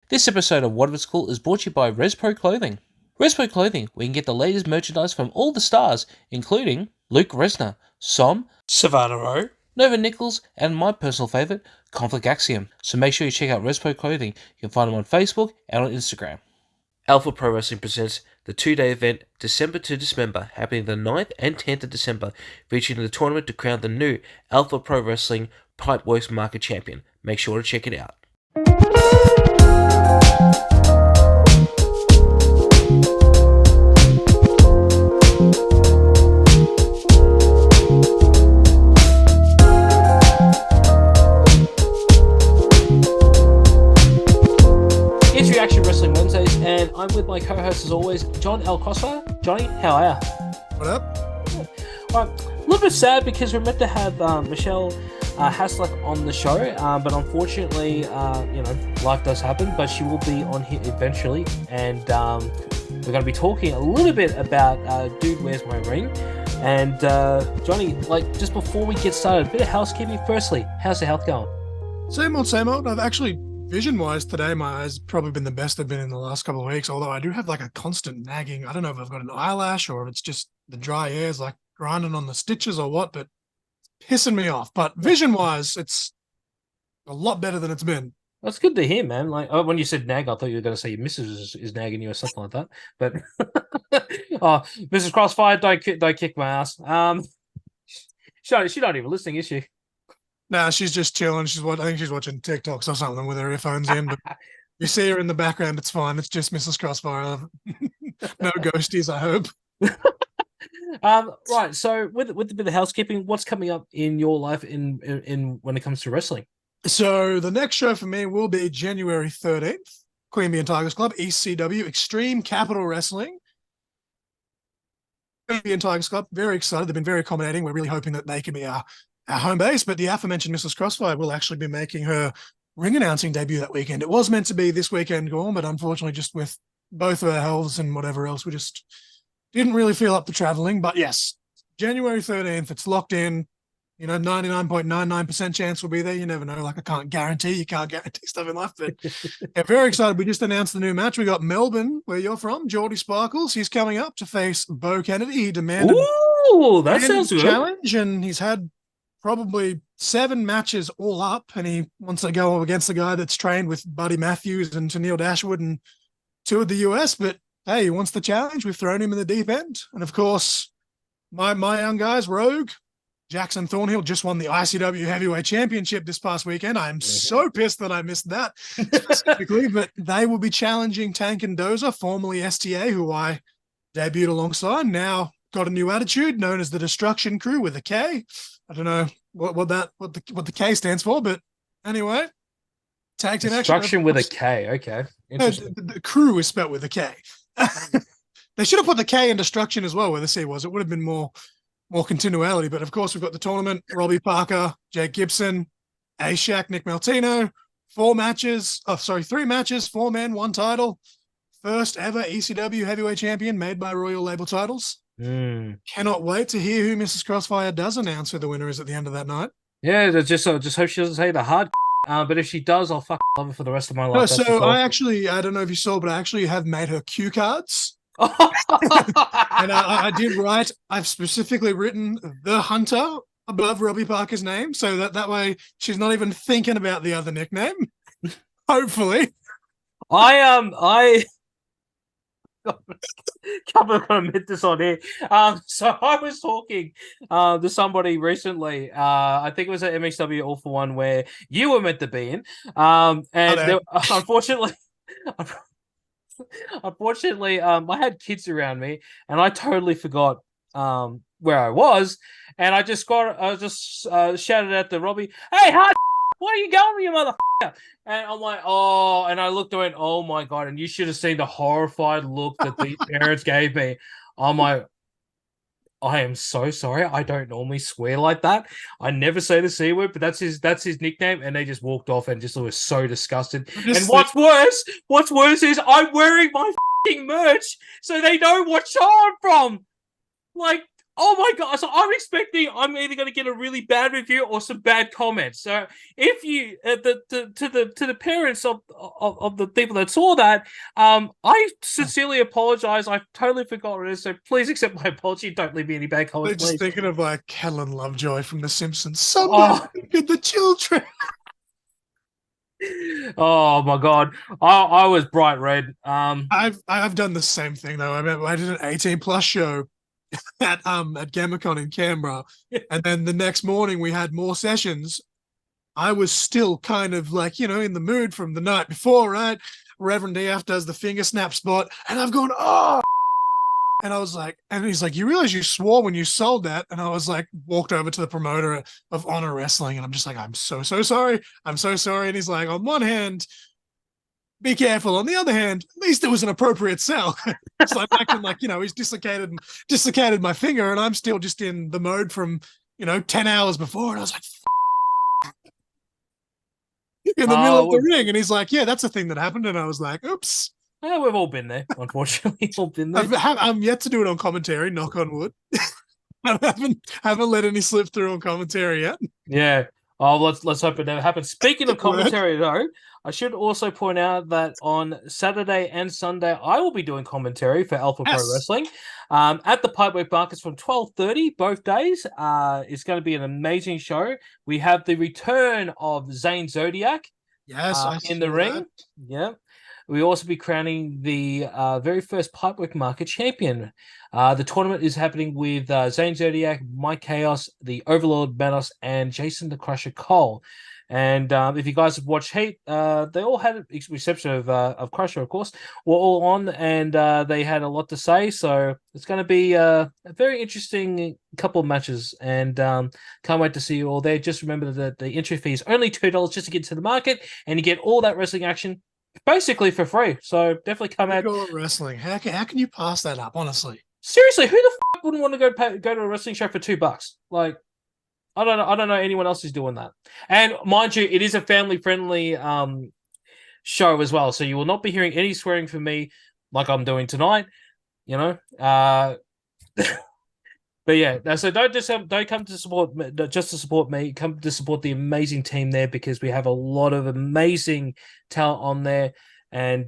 This episode of What If It's Cool is brought to you by Respro Clothing. Respro Clothing, where you can get the latest merchandise from all the stars, including Luke Resner, Som, Savannah Rowe, Nova Nichols, and my personal favourite, Conflict Axiom. So make sure you check out Respro Clothing. You can find them on Facebook and on Instagram. Alpha Pro Wrestling presents the two-day event, December to Dismember, happening the 9th and 10th of December, featuring the tournament to crown the new Alpha Pro Wrestling Pipeworks Market Champion. Make sure to check it out. It's Reaction Wrestling Wednesdays, and I'm with my co-host as always, John L. Crossfire. Johnny, how are you? What up? Well, a little bit sad because we're meant to have Michelle Hasluck on the show, but unfortunately, life does happen. But she will be on here eventually, and we're going to be talking a little bit about Dude, Where's My Ring? And Johnny, just before we get started, a bit of housekeeping. Firstly, how's the health going? Same old, same old. I've actually, vision-wise today, my eyes probably been the best they've been in the last couple of weeks, although I do have a constant nagging. I don't know if I've got an eyelash or if it's just the dry air is grinding on the stitches or what, but it's pissing me off. But vision-wise, it's a lot better than it's been. That's good to hear, man. When you said nag, I thought you were going to say your missus is nagging you or something like that. But oh, Mrs. Crossfire, don't kick my ass. She's not even listening, is she? Nah, she's just chilling. I think she's watching TikToks or something with her earphones in. But you see her in the background, it's fine. It's just Mrs. Crossfire. No ghosties, I hope. Right. So with a bit of housekeeping, what's coming up in your life in when it comes to wrestling? So the next show for me will be January 13th, Queen Bee and Tigers Club, ECW, Extreme Capital Wrestling. Queen Bee and Tigers Club, very excited. They've been very accommodating. We're really hoping that they can be our home base, but the aforementioned Mrs. Crossfire will actually be making her ring announcing debut that weekend. It was meant to be this weekend gone, but unfortunately just with both of our healths and whatever else, we just didn't really feel up to traveling. But yes, January 13th, it's locked in. 99.99% chance we'll be there. You never know. I can't guarantee. You can't guarantee stuff in life, but yeah, very excited. We just announced the new match. We got Melbourne, where you're from, Geordie Sparkles. He's coming up to face Bo Kennedy. He demanded that sounds good. Challenge, and he's had probably 7 matches all up, and he wants to go against the guy that's trained with Buddy Matthews and Tennille Dashwood and toured the US. But hey, he wants the challenge. We've thrown him in the deep end, and of course, my young guys, Rogue. Jackson Thornhill just won the ICW Heavyweight Championship this past weekend. I'm so pissed that I missed that specifically, but they will be challenging Tank and Dozer, formerly STA, who I debuted alongside. Now got a new attitude known as the Destruction Crew with a K. I don't know what the K stands for, but anyway, tag team action. Destruction with a K. Okay, interesting. No, the crew is spelled with a K. They should have put the K in Destruction as well, where the C was. It would have been more continuality, but of course we've got the tournament, Robbie Parker, Jake Gibson, A-Shack, Nick Maltino, 3 matches, 4 men, 1 title, first ever ECW heavyweight champion made by Royal Label Titles. Cannot wait to hear who Mrs. Crossfire does announce who the winner is at the end of that night. Yeah, just hope she doesn't say the hard but if she does, I'll love her for the rest of my life. No, so I don't know if you saw, but I actually have made her cue cards. And I did write, I've specifically written the Hunter above Robbie Parker's name, so that way she's not even thinking about the other nickname. Hopefully. I can't believe I admit this on here. So I was talking to somebody recently. I think it was at MXW All for One where you were meant to be in. Unfortunately. Unfortunately, I had kids around me, and I totally forgot where I was, and I just shouted at the Robbie, "Hey, hard, where are you going, you motherfucker?" And I'm like, "Oh!" And I looked and went, "Oh my god!" And you should have seen the horrified look that the parents gave me. I'm like, I am so sorry. I don't normally swear like that. I never say the C word, but that's his nickname. And they just walked off and just was so disgusted. And what's worse is I'm wearing my merch, so they know what show I'm from. Oh my god! So I'm expecting I'm either going to get a really bad review or some bad comments. So if you to the parents of the people that saw that, I sincerely apologize. I totally forgot what it is. So please accept my apology. Don't leave me any bad They're comments, just please. thinking of like Helen Lovejoy from The Simpsons. Somebody Oh, look at the children. oh my god! I was bright red. I've done the same thing though. I remember I did an 18 plus show at Gamacon in Canberra, and then the next morning we had more sessions. I was still kind of like, in the mood from the night before, right? Reverend DF does the finger snap spot, and I've gone, oh, and I was like, and he's like, you realize you swore when you sold that? And I was like, walked over to the promoter of Honor Wrestling, and I'm just like, I'm so sorry. I'm so sorry. And he's like, on one hand, be careful. On the other hand, at least it was an appropriate sell. So I'm acting like, he's dislocated my finger, and I'm still just in the mode from, 10 hours before. And I was like, in the middle of the ring. And he's like, yeah, that's a thing that happened. And I was like, oops. Yeah, we've all been there, unfortunately. All been there. I'm yet to do it on commentary, knock on wood. I haven't let any slip through on commentary yet. Yeah. Oh, let's hope it never happens. Speaking of commentary, though, I should also point out that on Saturday and Sunday, I will be doing commentary for Alpha Pro Wrestling at the Pipework Markets from 12:30 both days. It's going to be an amazing show. We have the return of Zane Zodiac. Yes, in the ring. Yeah. We also be crowning the very first Pipework Market champion. The tournament is happening with Zane Zodiac, Mike Chaos, the Overlord Manos, and Jason the Crusher Cole. And if you guys have watched Heat, they all had, with the exception of Crusher, of course, were all on, and they had a lot to say. So it's going to be a very interesting couple of matches, and can't wait to see you all there. Just remember that the entry fee is only $2 just to get to the market, and you get all that wrestling action basically for free. So definitely come out. Wrestling. How can you pass that up? Honestly, seriously, who the fuck wouldn't want to go to a wrestling show for $2? Like, I don't know anyone else who's doing that. And mind you, it is a family friendly show as well, so you will not be hearing any swearing from me like I'm doing tonight. But yeah, so don't come to support me, just to support me. Come to support the amazing team there, because we have a lot of amazing talent on there, and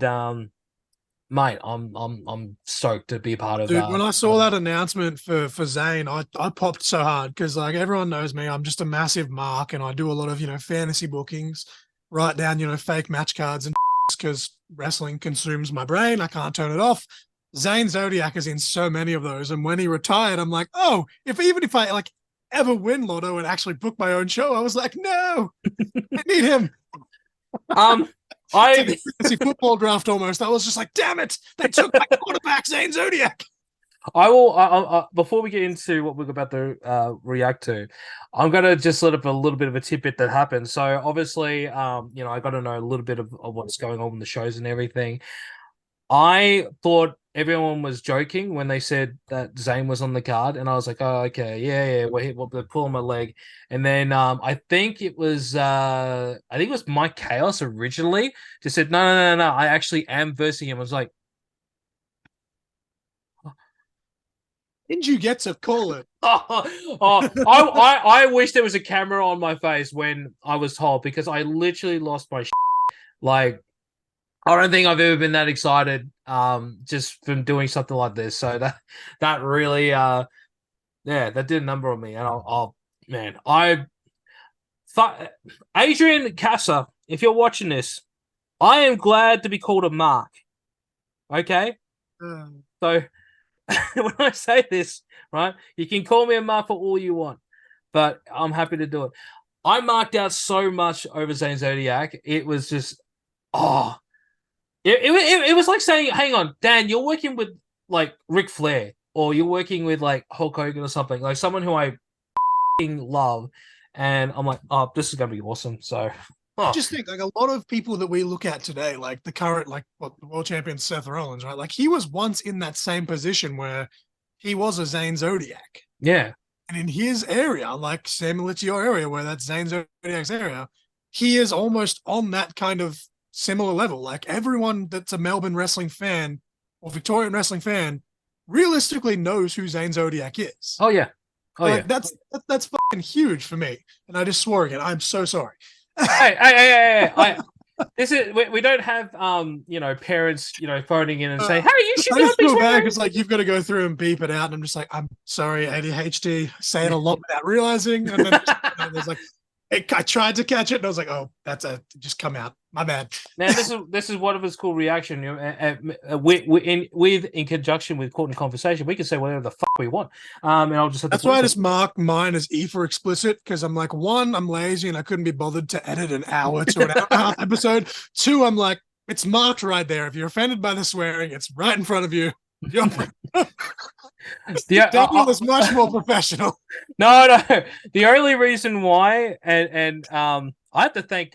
mate, I'm stoked to be a part of. Dude, when I saw that announcement for Zane, I popped so hard because like everyone knows me, I'm just a massive mark, and I do a lot of fantasy bookings, write down fake match cards and because wrestling consumes my brain, I can't turn it off. Zane Zodiac is in so many of those, and when he retired, I'm like, oh, even if I like ever win Lotto and actually book my own show, I was like, no, I need him. Like a football draft almost. I was just like, damn it, they took my quarterback, Zane Zodiac. I will. Before we get into what we're about to react to, I'm gonna just let up a little bit of a tidbit that happened. So obviously, I got to know a little bit of what's going on in the shows and everything. I thought everyone was joking when they said that Zane was on the card, and I was like, "Oh, okay, yeah, well, they're pulling my leg." And then I think it was Mike Chaos originally just said, "No, I actually am versing him." I was like, "Didn't you get to call it?" I wish there was a camera on my face when I was told, because I literally lost my shit. Like, I don't think I've ever been that excited just from doing something like this. So that really that did a number on me. And Adrian Casa, if you're watching this, I am glad to be called a mark. Okay? So when I say this, right, you can call me a mark for all you want, but I'm happy to do it. I marked out so much over Zane Zodiac. It was just, It was like saying, hang on, Dan, you're working with like Ric Flair, or you're working with like Hulk Hogan or something, like someone who I love. And I'm like, oh, this is going to be awesome. So I just think like a lot of people that we look at today, like the current, like the world champion Seth Rollins, right? Like he was once in that same position where he was a Zane Zodiac. Yeah. And in his area, like similar to your area where that's Zane Zodiac's area, he is almost on that kind of similar level. Like everyone that's a Melbourne wrestling fan or Victorian wrestling fan realistically knows who Zane Zodiac is. Oh yeah. Oh Like yeah. that's fucking huge for me. And I just swore again. I'm so sorry. Hey. This is we don't have parents phoning in and saying, hey, you should I not just be feel bad swearing. because like you've got to go through and beep it out, and I'm just like, I'm sorry, ADHD, say it a lot without realizing, and then there's like, I tried to catch it, and I was like, oh, that's just come out. My bad. Now this is one of its cool reaction. In conjunction with Court and Conversation, we can say whatever the fuck we want. And I'll just have That's why I just marked mine as E for explicit, because I'm like, one, I'm lazy and I couldn't be bothered to edit an hour to an hour and a half episode. Two, I'm like, it's marked right there. If you're offended by the swearing, it's right in front of you. Daniel is much more professional. No. The only reason why, and I have to thank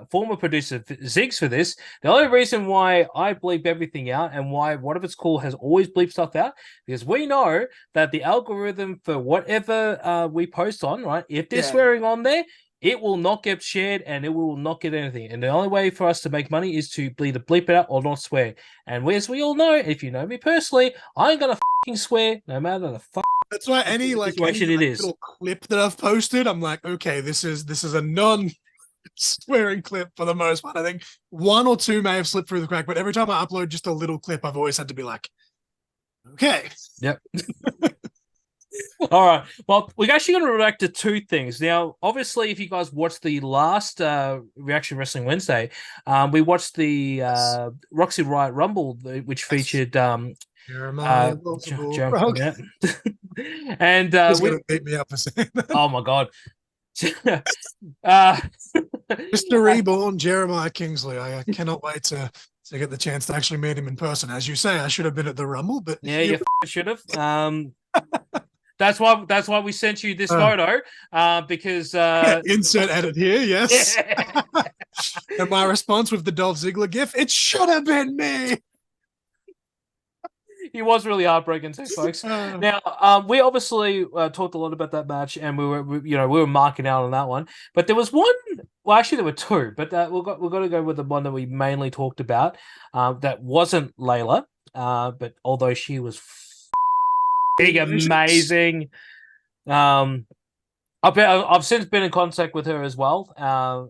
former producer Ziggs for this. The only reason why I bleep everything out and why What If It's Cool has always bleeped stuff out, because we know that the algorithm for whatever we post on, right, if they're swearing on there, it will not get shared and it will not get anything. And the only way for us to make money is to either bleep it out or not swear. And as we all know, if you know me personally, I ain't gonna fucking swear no matter the fuck. That's why any little clip that I've posted, I'm like, okay, this is a non-swearing clip for the most part. I think one or two may have slipped through the crack, but every time I upload just a little clip, I've always had to be like, okay. Yep. All right. Well, we're actually going to react to two things. Now, obviously, if you guys watched the last Reaction Wrestling Wednesday, we watched the Roxy Riot Rumble, which featured Jeremiah and gonna beat me up for saying that. Oh my god. Mr. Reborn, Jeremiah Kingsley. I cannot wait to get the chance to actually meet him in person. As you say, I should have been at the Rumble, but yeah, you should have. That's why we sent you this photo. Because insert edit here, yes. Yeah. And my response with the Dolph Ziggler gif, it should have been me. He was really heartbroken too, folks. Now, we obviously talked a lot about that match, and we were marking out on that one. But there was one. Well, actually, there were two. But we've got to go with the one that we mainly talked about. That wasn't Layla. But although she was amazing, I've since been in contact with her as well,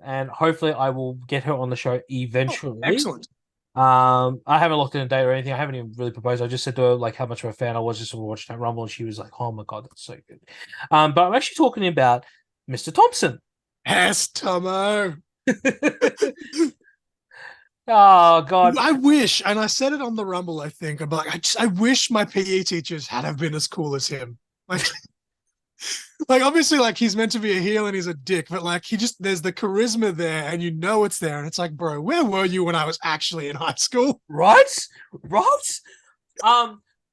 and hopefully I will get her on the show eventually. Oh, excellent. I haven't looked in a date or anything. I haven't even really proposed. I just said to her like how much of a fan I was just watching that Rumble, and she was like, "Oh my god, that's so good." But I'm actually talking about Mr. Thompson. Yes, Tomo. Oh god, I wish, and I said it on the Rumble. I think I'm like, I wish my PE teachers had have been as cool as him. Like obviously, like he's meant to be a heel and he's a dick, but like there's the charisma there, and you know it's there, and it's like, bro, where were you when I was actually in high school? Right. But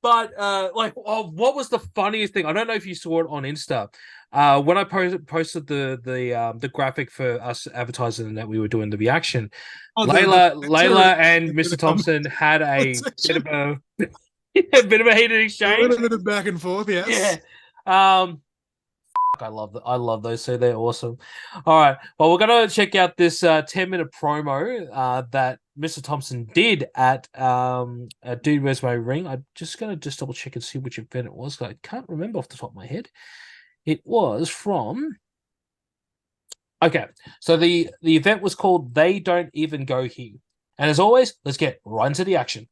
what was the funniest thing? I don't know if you saw it on Insta. When I posted the graphic for us advertising that we were doing the reaction, Layla and Mr. Thompson had a bit of a heated exchange, a bit of back and forth. Yes. Yeah. I love those two. They're awesome. All right. Well, we're gonna check out this 10-minute promo that Mr. Thompson did at Dude, Where's My Ring? I'm just gonna double check and see which event it was. I can't remember off the top of my head. It was from. Okay, so the event was called They Don't Even Go Here. And as always, let's get right into the action.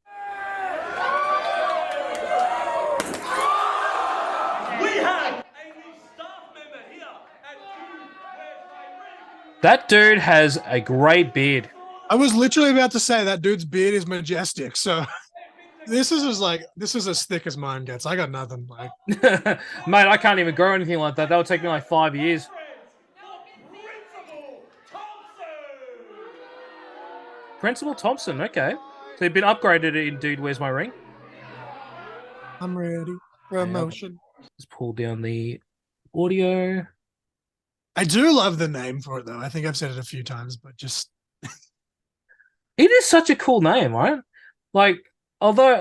That dude has a great beard. I was literally about to say that dude's beard is majestic. So this is as thick as mine gets. I got nothing. Like, mate, I can't even grow anything like that. That would take me like 5 years. Principal Thompson, okay. So you've been upgraded in Dude, Where's My Ring? I'm ready for emotion. Let's pull down the audio. I do love the name for it, though. I think I've said it a few times, but just... It is such a cool name, right? Although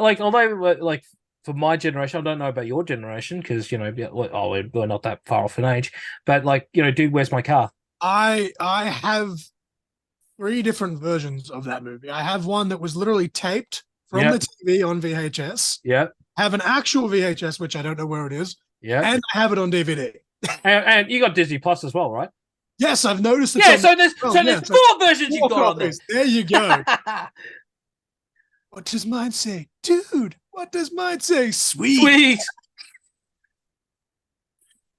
for my generation, I don't know about your generation, because, we're not that far off in age, but, Dude, Where's My Car? I have 3 different versions of that movie. I have one that was literally taped from the TV on VHS. Yep. have an actual VHS, which I don't know where it is, Yeah. and I have it on DVD. And you got Disney Plus as well, right? Yes, I've noticed it's Yeah, on. so there's four versions you've got copies. on there. There you go. What does mine say? Dude, what does mine say? Sweet. Sweet.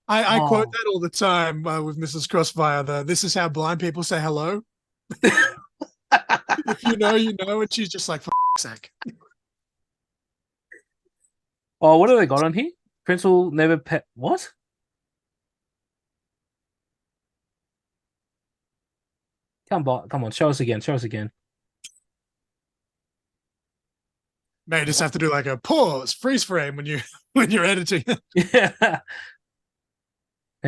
I quote that all the time with Mrs. Crossfire. This is how blind people say hello. If you know, you know. And she's just like, for sake. Oh, what have they got on here? Principal never pet. What? Come on, show us again. Show us again. May just have to do like a pause, freeze frame when you're editing. Yeah. Yeah,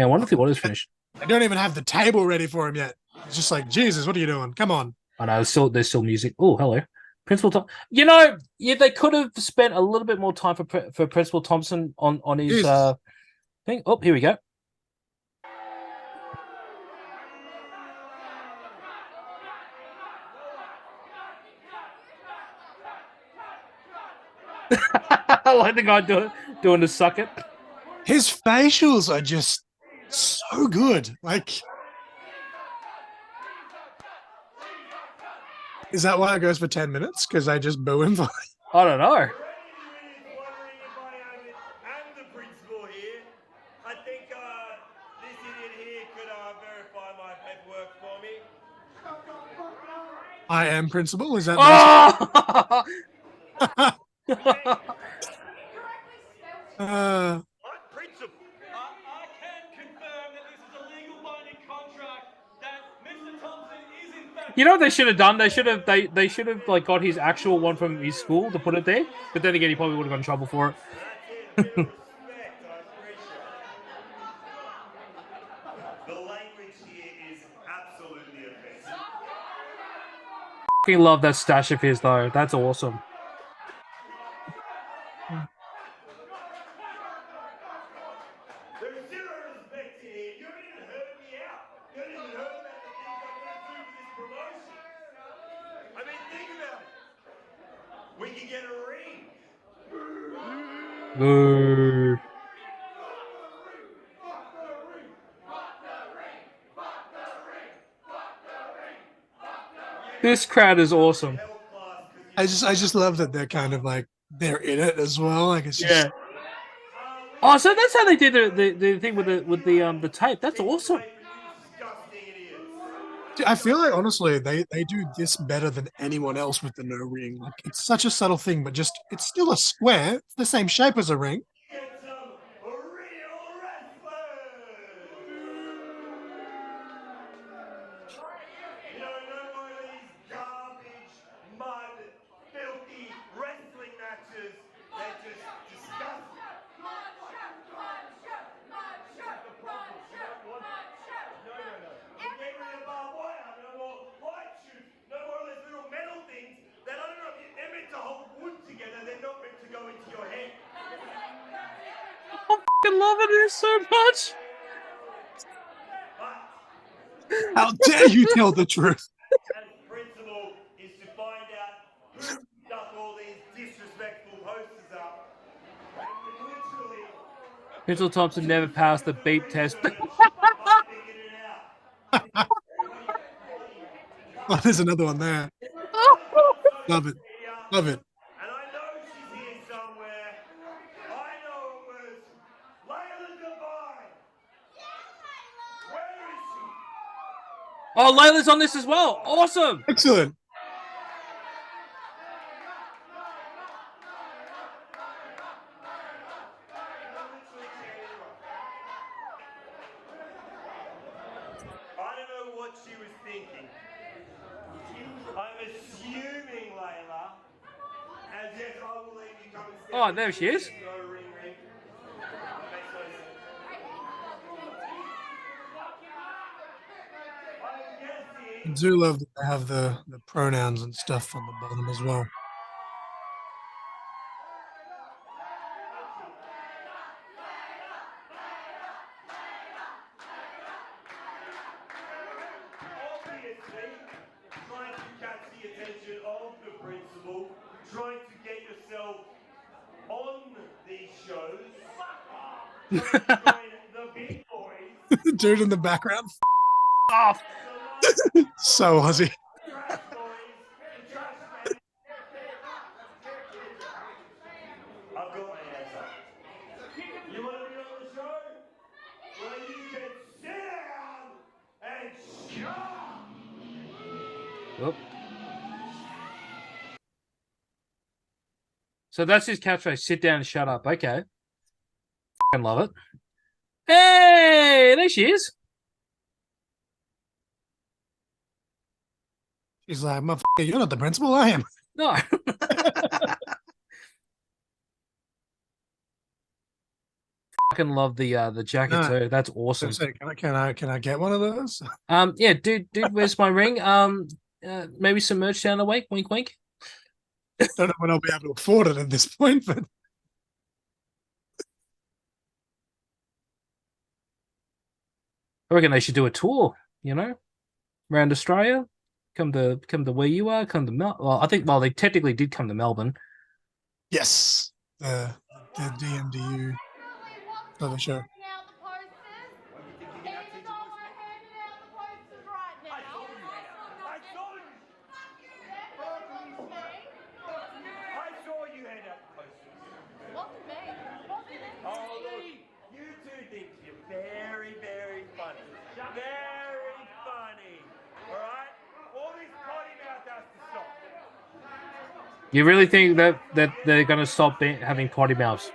I wonder if the order's finished. I don't even have the table ready for him yet. It's just like, Jesus, what are you doing? Come on. I know there's still music. Oh, hello. Principal Tom. You know, yeah, they could have spent a little bit more time for Principal Thompson on his thing. Oh, here we go. I like the guy doing the suck it. His facials are just so good. Like, is that why it goes for 10 minutes? Because I just boo him for I don't know. I am principal. Is that Oh! You know what they should have done? They should have like got his actual one from his school to put it there. But then again, he probably would have got in trouble for it. The language here is absolutely offensive. I love that stash of his though. That's awesome. There's zero respect here. You haven't even heard me out. You haven't even heard about the things I'm going to do for this promotion. I mean, think about it. We can get a ring. Boo. This crowd is awesome. I just love that they're kind of like they're in it as well. Like it's just Oh, so that's how they did the thing with the tape. That's awesome. I feel like honestly they do this better than anyone else with the no ring. Like it's such a subtle thing, but just it's still a square. It's the same shape as a ring. Get some real wrestlers. You know, no more of these garbage, mud, filthy wrestling matches. They're just disgusting. Get rid of barbed wire. No more light shoots. No more of those little metal things that I don't know. They're meant to hold wood together. They're not meant to go into your head. I'm fucking loving this so much. How dare you tell the truth? And principle is to find out who stuck all these disrespectful posters up. And literally, Mitchell Thompson never passed the beep test. I figured it out. Oh, there's another one there. Love it. Love it. And I know she's here somewhere. I know it was Layla Devine. Where is she? Oh, Layla's on this as well. Awesome. Excellent. I don't know what she was thinking. I'm assuming, Layla, and yes, I will let you come and step Oh, there she is. No ring. That makes no sense. I'm guessing. I do love that they have the pronouns and stuff on the bottom as well. Obviously, trying to catch the attention of the principal, trying to get yourself on the big boys, Dude in the background. Off. So Aussie. trash boys, and trash men. I've got my answer. You want to be on the show? Well, you can sit down and shut up. Oop. So that's his catchphrase. Sit down and shut up. Okay. I love it. Hey, there she is. He's like, motherfucker, you're not the principal, I am. No. Fucking love the jacket No. too. That's awesome. So can I get one of those? Yeah, dude, where's my ring? Maybe some merch down the way. Wink, wink. Don't know when I'll be able to afford it at this point, but I reckon they should do a tour. You know, around Australia. Come to where you are. Come to Well, I think. Well, they technically did come to Melbourne. yes, the DMDU other show. I saw you hand out the posters. Oh, look, you two think you're very, very funny. Very funny. All right? All this potty mouth has to stop. You really think that they're going to stop having potty mouths?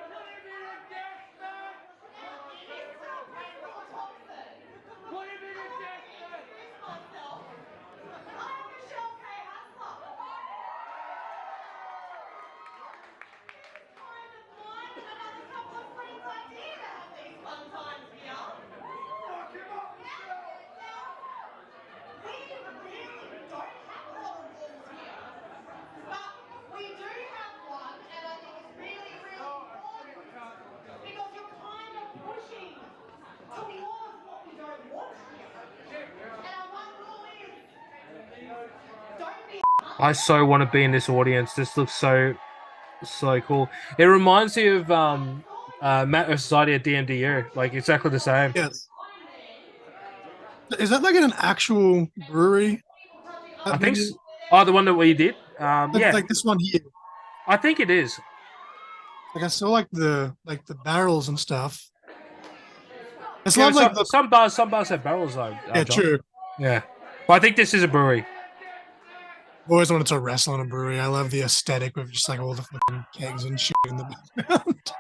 I so want to be in this audience. This looks so cool. It reminds me of Matt Society at DMDU, like exactly the same. Yes. Is that like an actual brewery? I think so. Oh, the one that we did. Yeah, Like this one here. I think it is. Like I saw like the barrels and stuff. It's Yeah, not like some bars have barrels though. yeah, John. true. Yeah, but I think this is a brewery. I've always wanted to wrestle in a brewery. I love the aesthetic with just like all the fucking kegs and shit in the background.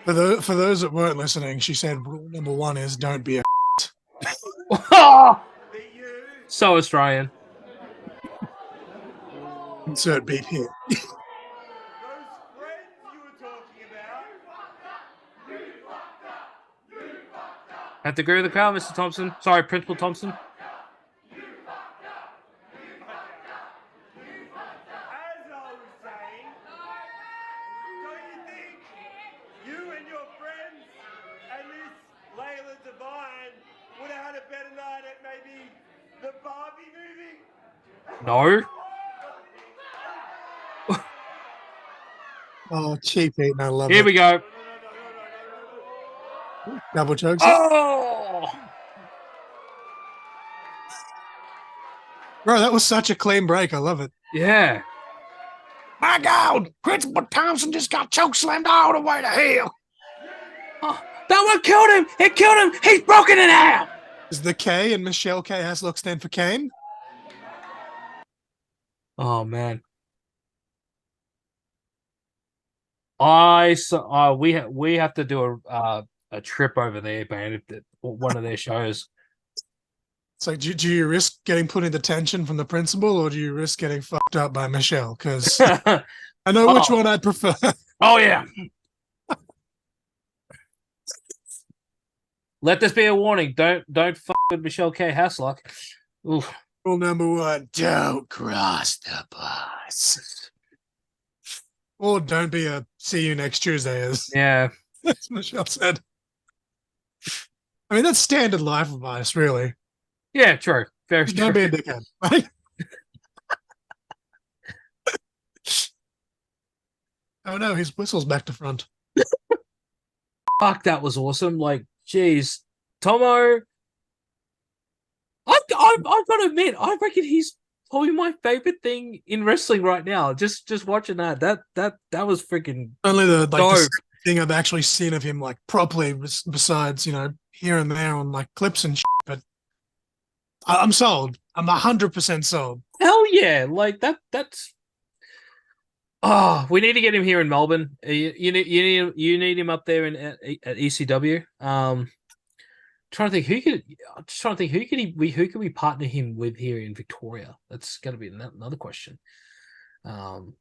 For those that weren't listening, she said rule number 1 is don't be a So Australian. insert beat here. Those friends you were talking about. Have to agree with the crowd, Mr. Thompson. Sorry, Principal Thompson. As I was saying, don't you think you and your friends and this Layla Devine would have had a better night at maybe the Barbie movie? No. Oh, cheap eating. I love Here it. we go. Double chokes. Oh! Bro, that was such a clean break. I love it. Yeah. My God, Principal Thompson just got choke slammed all the way to hell. Oh, that one killed him. It killed him. He's broken in half. Is the K and Michelle K. Haslock stand for Kane? Oh man. We have to do a trip over there, man. One of their shows. So do you risk getting put into detention from the principal, or do you risk getting fucked up by Michelle? Because I know which one I'd prefer. Oh yeah. Let this be a warning. Don't fuck with Michelle K. Haslock. Oof. Rule number 1: don't cross the bus. Or don't be a see you next Tuesday, as Michelle said. I mean, that's standard life advice, really. Yeah, true. Very Don't true. be a dickhead. Right? Oh no, his whistle's back to front. Fuck, that was awesome. Like, geez, Tomo. I've got to admit, I reckon he's probably my favorite thing in wrestling right now. Just watching that was freaking Only the dope. thing I've actually seen of him like properly, besides here and there on like clips and shit. But I'm sold. I'm 100% sold. Hell yeah! Like that's. Oh, we need to get him here in Melbourne. You need him up there at ECW. Trying to think who could we partner him with here in Victoria. That's got to be another question. Because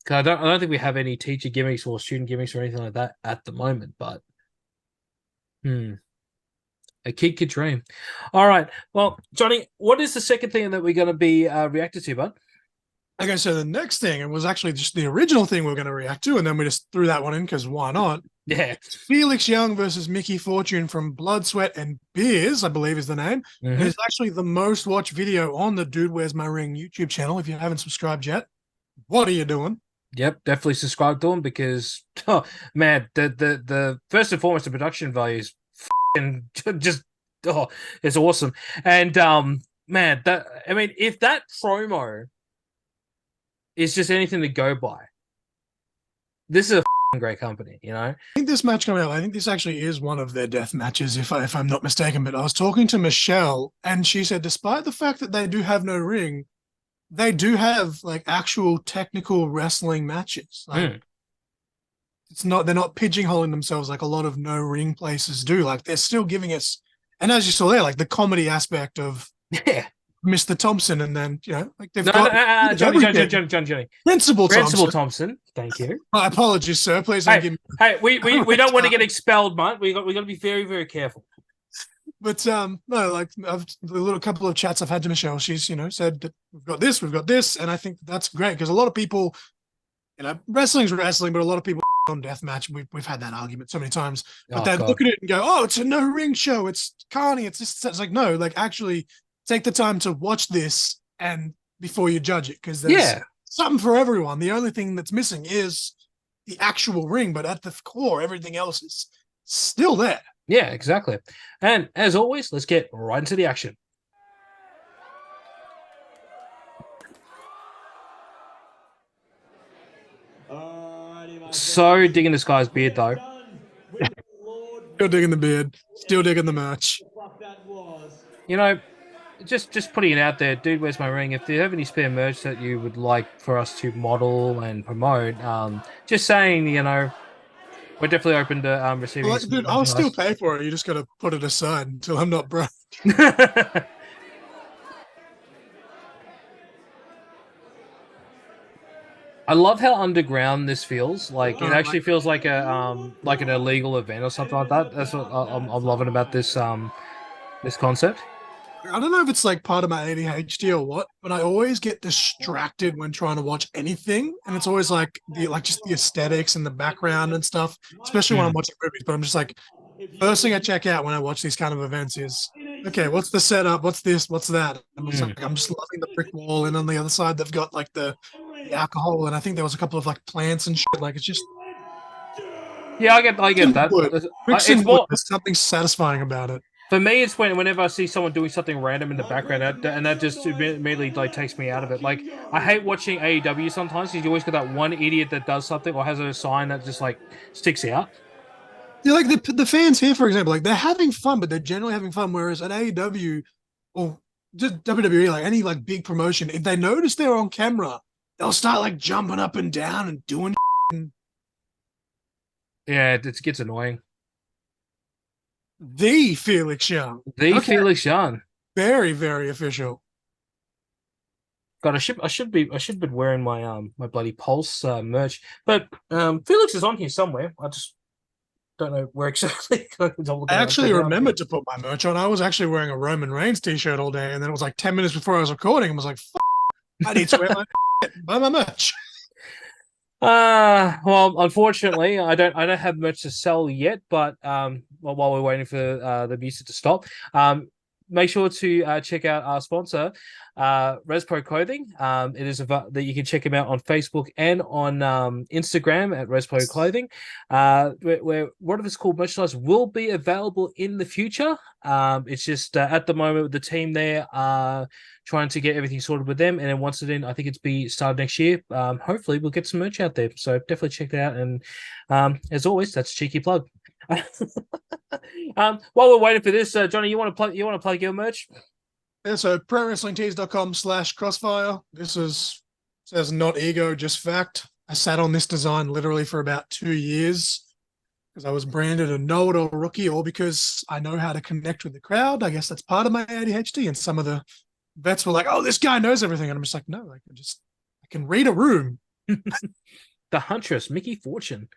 I don't think we have any teacher gimmicks or student gimmicks or anything like that at the moment. But a kid could dream. All right, well, Johnny, what is the second thing that we're going to be reacted to, bud? Okay, so the next thing, it was actually just the original thing we were going to react to, and then we just threw that one in because why not? Yeah. Felix Young versus Miki Fortune from Blood, Sweat, and Beers, I believe is the name. Mm-hmm. It is actually the most watched video on the Dude Where's My Ring YouTube channel. If you haven't subscribed yet, what are you doing? Yep, definitely subscribe to them because, oh man, the first and foremost, the production value is just it's awesome. And man, if that promo is just anything to go by, this is a great company, I think this match coming up, I think this actually is one of their death matches, if I'm not mistaken. But I was talking to Michelle, and she said, despite the fact that they do have no ring, they do have like actual technical wrestling matches. Like, they're not pigeonholing themselves like a lot of no ring places do. Like they're still giving us, and as you saw there, like the comedy aspect of Mr. Thompson, and then like they've got Johnny. Principal Thompson. Thank you. My apologies, sir. Please don't give me. Hey, we don't want to get expelled, mate. We got to be very, very careful. But no, like the little couple of chats I've had to Michelle, she's said that we've got this, and I think that's great because a lot of people, wrestling's wrestling, but a lot of people on deathmatch, we've had that argument so many times, but they look at it and go, oh, it's a no ring show, it's carny, it's like, no, like actually take the time to watch this and before you judge it, because there's something for everyone. The only thing that's missing is the actual ring, but at the core, everything else is still there. Yeah, exactly. And as always, let's get right into the action. So digging this guy's beard, though. Still digging the beard. Still digging the match. Just putting it out there, Dude Where's My Ring? If you have any spare merch that you would like for us to model and promote, just saying, we're definitely open to receiving. Well, dude, I'll still pay for it. You just got to put it aside until I'm not broke. I love how underground this feels. Like it actually feels like like an illegal event or something like that. That's what I'm loving about this this concept. I don't know if it's like part of my ADHD or what, but I always get distracted when trying to watch anything, and it's always like just the aesthetics and the background and stuff, especially when I'm watching movies. But I'm just like, first thing I check out when I watch these kind of events is, okay, what's the setup? What's this? What's that? I'm just loving the brick wall, and on the other side they've got like the alcohol, and I think there was a couple of like plants and shit. Like it's just, yeah, I get that. There's something satisfying about it. For me, it's whenever I see someone doing something random in the background, and that just immediately like takes me out of it. Like I hate watching AEW sometimes because you always got that one idiot that does something or has a sign that just like sticks out. Yeah, like the fans here, for example, like they're having fun, but they're generally having fun. Whereas at AEW or just WWE, like any like big promotion, if they notice they're on camera, they'll start like jumping up and down and doing. Yeah, it gets annoying. The Felix Young. Felix Young. Very, very official. God, I should be wearing my my bloody Pulse merch. But Felix is on here somewhere. I just don't know where exactly. I actually remembered to put my merch on. I was actually wearing a Roman Reigns t-shirt all day, and then it was like 10 minutes before I was recording, and I was like, I need to wear buy my merch. Well, unfortunately, I don't have much to sell yet, but while we're waiting for the music to stop, make sure to check out our sponsor, ResPro Clothing. It is that you can check them out on Facebook and on Instagram at ResPro Clothing. Where what if it's called merchandise will be available in the future. It's just at the moment with the team there trying to get everything sorted with them, and then once it's in, I think it's be started next year. Hopefully we'll get some merch out there. So definitely check it out. And as always, that's a cheeky plug. While we're waiting for this, Johnny, you want to plug your merch? Yeah, so prowrestlingtees.com/crossfire. Says not ego, just fact. I sat on this design literally for about 2 years because I was branded a know-it-all rookie, all because I know how to connect with the crowd. I guess that's part of my ADHD. And some of the vets were like, "Oh, this guy knows everything," and I'm just like, "No, I can read a room." The Huntress, Miki Fortune.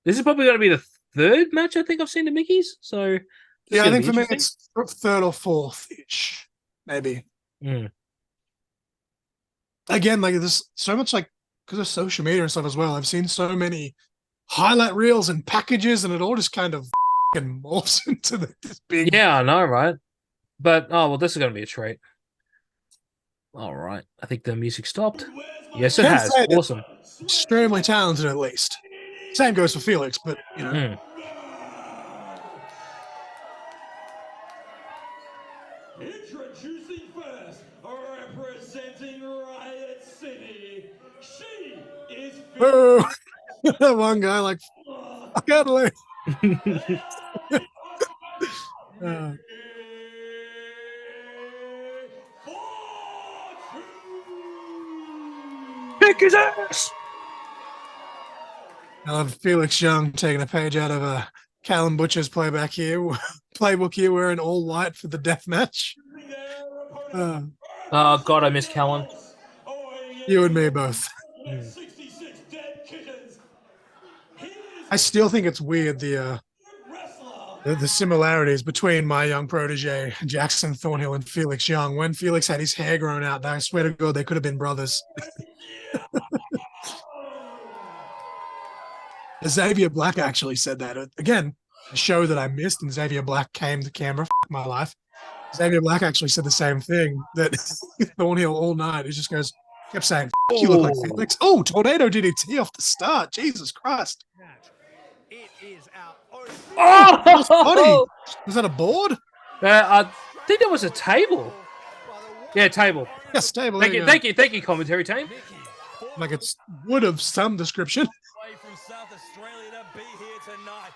This is probably going to be the third match I think I've seen the Mickeys. So yeah, I think for me it's third or fourth ish, maybe. Again, like there's so much like because of social media and stuff as well. I've seen so many highlight reels and packages, and it all just kind of morphs into this big. Yeah, I know, right? But this is going to be a treat. All right, I think the music stopped. Yes, it has. Awesome. Extremely talented, at least. Same goes for Felix, but you know. Introducing first, representing Riot City, she is. Oh, one guy like cuddling. Kick his ass! I love Felix Young taking a page out of Callum Butcher's playbook here, wearing all white for the death match. Oh God, I miss Callum. You and me both. I still think it's weird the similarities between my young protege Jackson Thornhill and Felix Young. When Felix had his hair grown out, I swear to God, they could have been brothers. Xavier Black actually said that. Again, a show that I missed, and Xavier Black came to camera. My life. Xavier Black actually said the same thing, that Thornhill all night. He just kept saying, "You look like Felix." Oh, tornado DDT off the start. Jesus Christ. It is our Oh! Was that a board? I think there was a table. Yeah, table. Yes, table. Thank you, commentary team. Like it's wood of some description. From South Australia to be here tonight.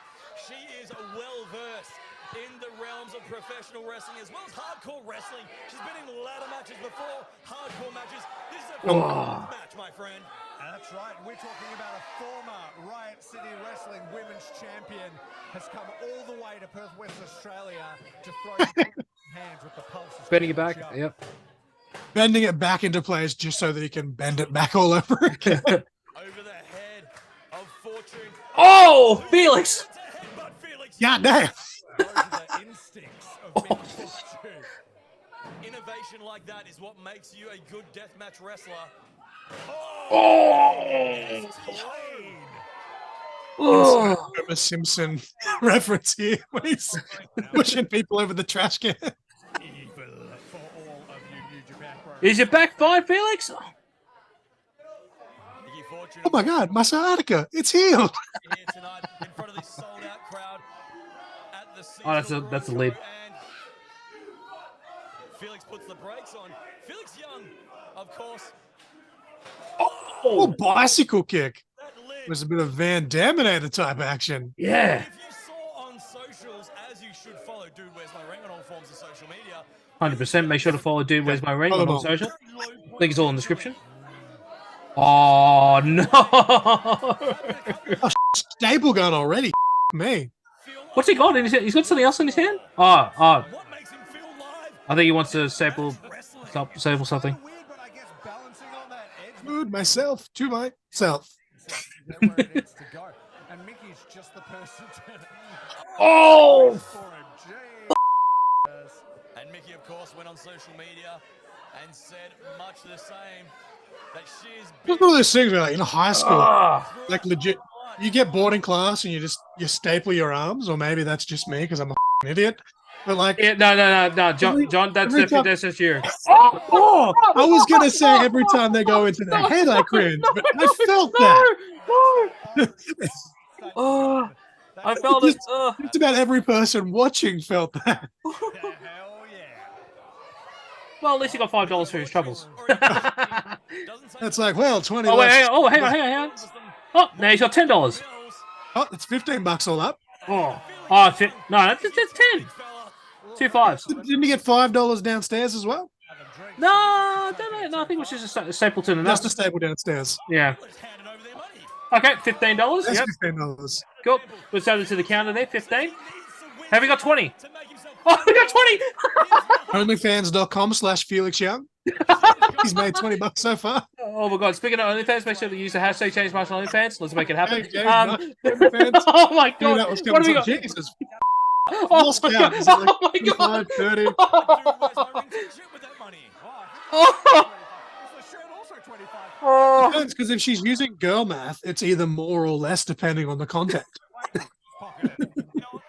She is well-versed in the realms of professional wrestling as well as hardcore wrestling. She's been in ladder matches before, hardcore matches. This is a match, my friend. That's right. We're talking about a former Riot City Wrestling Women's Champion has come all the way to Perth, West Australia to throw hands with the pulses. Bending it back. Yep. Bending it back into place just so that he can bend it back all over again. Over the head of Fortune. Oh, Felix! God damn. The instincts of Fortune. Innovation like that is what makes you a good deathmatch wrestler. A Simpson reference here when he's pushing people over the trash can. Is your back fine, Felix? Oh my God, my sciatica, it's healed. Oh, that's a lead. Felix puts the brakes on. Felix Young, of course. Oh, bicycle kick. It was a bit of Van Daminator type action. Yeah. If you saw on socials, as you should follow Dude Where's My Ring on all forms of social media. 100%. Make sure to follow Dude Where's My Ring on all social. Link is all in the description. Oh, no. Oh, staple gun already. Me. What's he got? He's got something else in his hand? Oh. I think he wants to staple something. Mood myself to myself. And Mickey's just the person to... Oh! And Miki, of course, went on social media and said much the same. That she is it's one of those things where, like, in high school, like legit, you get bored in class and you staple your arms, or maybe that's just me because I'm a idiot. But like, Yeah, no. John, that's every time, that's just you. oh, I was gonna say every time they go into the head, I cringe, but I felt that. No. Oh, I felt it. Just about every person watching felt that. Hell yeah. Well, at least he got $5 for his troubles. It's like, well, 20 Oh wait, left. hang on. Oh, now he's got $10. Oh, it's $15 all up. No, that's 10. 2 5s. Didn't he get $5 downstairs as well? No, I don't know. No, I think it was just a Stapleton and Just a nuts. stable downstairs. Yeah. Okay, $15. That's Yep. $15. Cool. We'll send it to the counter there. 15. Have you got 20? Oh, we got 20. Onlyfans.com/Felix Young. He's made $20 so far. Oh my god! Speaking of OnlyFans, make sure to use the hashtag #ChangeMarshallOnlyFans. Let's make it happen. Hey, OnlyFans. Oh my Dude, god! that was What have we coming got? from Jesus. Oh Lost my count. god! Is it like Oh my 25, god! 30? Oh. Depends, because if she's using girl math, it's either more or less depending on the content.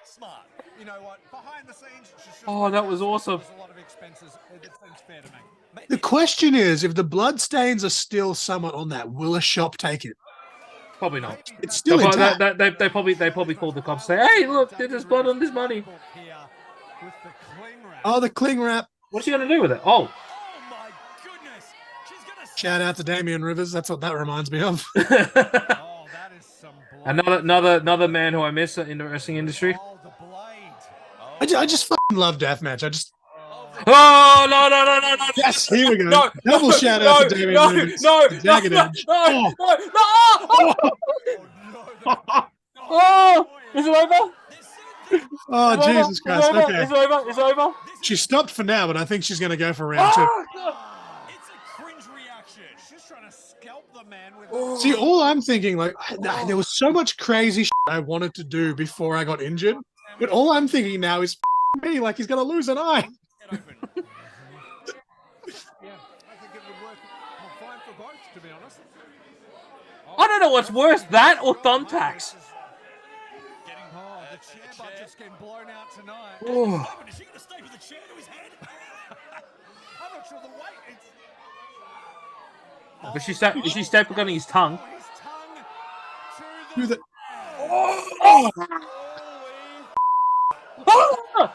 Smart. You know what? Behind the scenes, Oh, that was awesome. a lot of expenses. It seems fair to me. The question is, if the blood stains are still somewhat on that, will a shop take it? Probably not. It's still They, intact. they probably called the cops. Say, hey, look, there's blood on this money. Oh, the cling wrap. What's she gonna do with it? Oh, Oh my goodness! She's gonna. Shout out to Damian Rivers. That's what that reminds me of. Oh, that is some blood. another man who I miss in the wrestling industry. Oh, the blade. I just fucking love deathmatch. I just Oh no! yes, here we go. No, Double no, shout out to Damian Rivers. The Jagged Edge. Oh. Oh, is it over? Oh, Is it Jesus over? Christ. Is it over? Okay. Is it over? Is it over? She stopped for now, but I think she's going to go for round two. It's a cringe reaction. She's trying to scalp the man with. See, all I'm thinking, like, there was so much crazy shit I wanted to do before I got injured, but all I'm thinking now is me, like he's going to lose an eye. Yeah, I think it would work fine for both, to be honest. I don't know what's worse, that or thumbtacks. Oh, the chair budget's getting blown out tonight. Oh. Is she going to stay with the chair to his head? I'm not sure the weight. It's But is she stapled on his tongue? his tongue Do to the- the. Oh. Oh.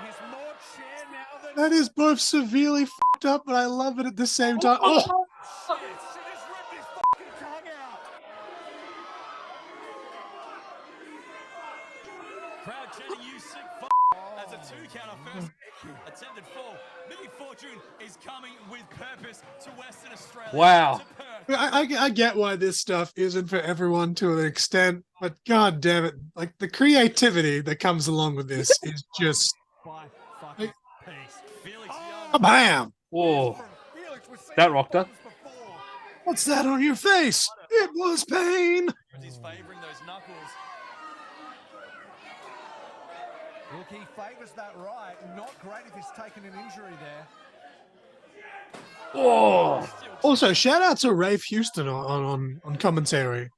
He's more chair now than. That is both severely fucked up, but I love it at the same time. Oh, Shit, she just ripped his fucking tongue out. Crowd chanting "you sick f***." As a 2 count on first attempted fall. Miki Fortune is coming with purpose to Western Australia. Wow. To Perth. I get why this stuff isn't for everyone to an extent, but god damn it, like the creativity that comes along with this is just By fucking peace. Felix bam. Whoa. Felix was That rocked her. before. What's that on your face? It was pain. He's favouring those knuckles. Look, he favours that right. Not great if he's taken an injury there. Oh. Also, shout out to Rafe Houston on commentary.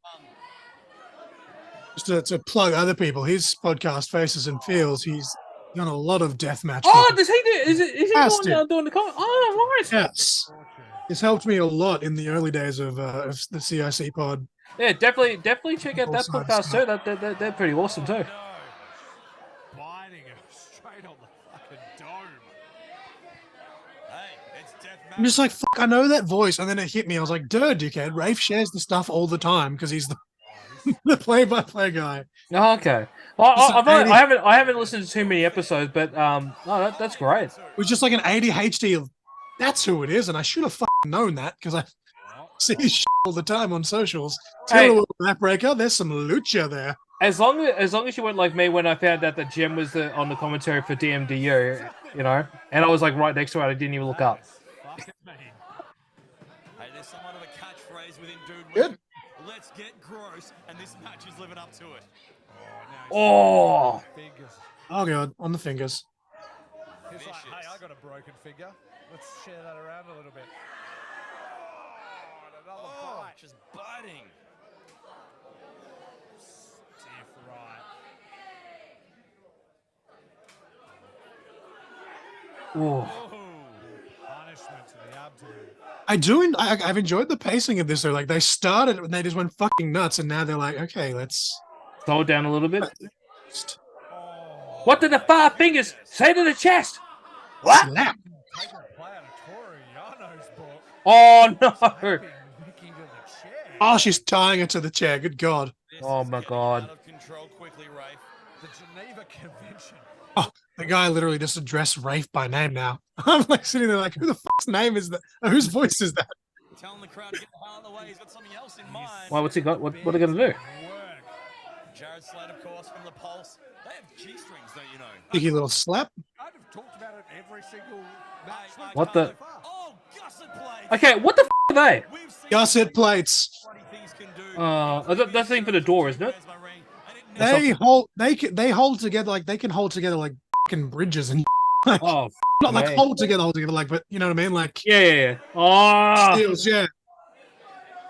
Just to plug other people, his podcast Faces and Feels, he's done a lot of deathmatch. Oh, does he do? Is he Has doing the comment? Oh, right. Yes. It's helped me a lot in the early days of the CIC pod. Yeah, definitely check out that Awesome podcast stuff. too. They're pretty awesome too. Biting her straight on the fucking dome. Hey, it's deathmatch. I'm just like, fuck, I know that voice. And then it hit me. I was like, dude, dickhead, Rafe shares the stuff all the time because he's the the play-by-play guy. Oh, okay. Well, It's I've an only, I haven't listened to too many episodes, but that's great. It was just like an ADHD of, that's who it is. And I should have fucking known that because I see his shit all the time on socials. Hey. Taylor Backbreaker, there's some lucha there. As long as you weren't like me when I found out that Jem was on the commentary for DMDU, you know, and I was like right next to it, I didn't even look up. Fucking me. Hey, there's somewhat of a catchphrase within Dude Good. Let's get gross, and this match is living up to it. Oh, Fingers. Oh, God, on the fingers. He's like, hey, I got a broken figure. Let's share that around a little bit. Oh, another bite. Just biting. Stiff right. Ooh. Punishment to the abdomen. I've enjoyed the pacing of this. They're like, they started and they just went fucking nuts, and now they're like, okay, let's Slow it down a little bit. Oh, What did the 5 fingers say to the chest? slap. take a play out of Toru Yano's book. Oh no! Slapping Miki to the chair. Oh, she's tying it to the chair. Good God. Oh my God! Out of control quickly, Rafe. The Geneva Convention. Oh, the guy literally just addressed Rafe by name now. I'm like sitting there like, who the fuck's name is that? Whose voice is that? Telling the crowd to get the hell out of the way. He's got something else in mind. Why? What's he got? What are they gonna do? Work. Jared Slade, of course, from the Pulse. They have G-strings, don't you know? Cheeky little slap. I'd have talked about it every single match. What the- Oh, gusset plates. Okay, what the are they? We've seen Gusset plates. bloody things can do. That's the thing for the door, isn't it? There's my ring. I didn't know. They hold together like they can hold together like fucking bridges and like, Oh, not like okay. hold together like, but you know what I mean? Like yeah. Oh, steels, yeah.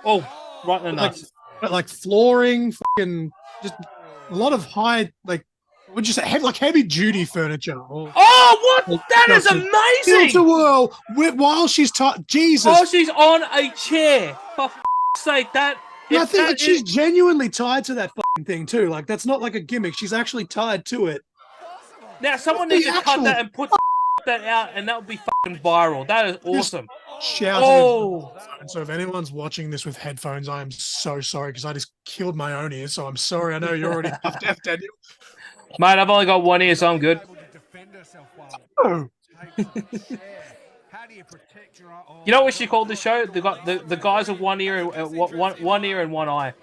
oh, right in the Like, nuts. but like flooring, fucking just a lot of high, like would you say heavy duty furniture. Or, Oh, what? That is Tilt to amazing! whirl while she's Jesus. Oh, she's on a chair. For f***'s sake, that. And I if think that that she's is- genuinely tied to that fucking thing too. Like that's not like a gimmick. She's actually tied to it. Now someone the needs to cut actual- that and put that out, and that would be fucking viral. That is awesome. Shouting. Oh, And so if anyone's watching this with headphones, I am so sorry because I just killed my own ears. So I'm sorry. I know you're already half deaf, Daniel. mate, I've only got one ear, so I'm good. Able to defend herself well. Oh. Take to the chair. How do you protect your eye? Oh, You know what she called the show? They got the guys with one ear and one ear and one eye.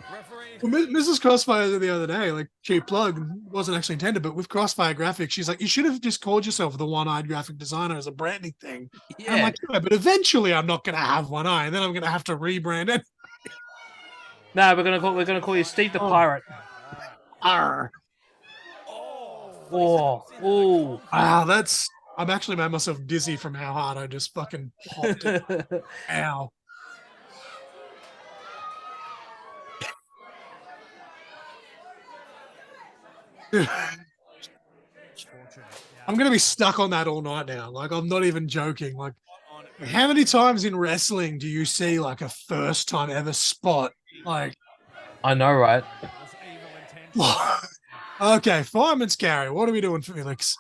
Well, Mrs. Crossfire the other day, like cheap plug, wasn't actually intended, but with Crossfire Graphics, she's like, you should have just called yourself the one-eyed graphic designer as a branding thing. And I'm Yeah. like, yeah, but eventually I'm not going to have one eye, and then I'm going to have to rebrand it. No, we're gonna call you Steve the Pirate. Arr. Oh, oh. Wow, I'm actually made myself dizzy from how hard I just fucking popped it. Ow. I'm gonna be stuck on that all night now. Like I'm not even joking. Like how many times in wrestling do you see like a first time ever spot? Like I know, right? okay, fireman's carry. What are we doing for Felix?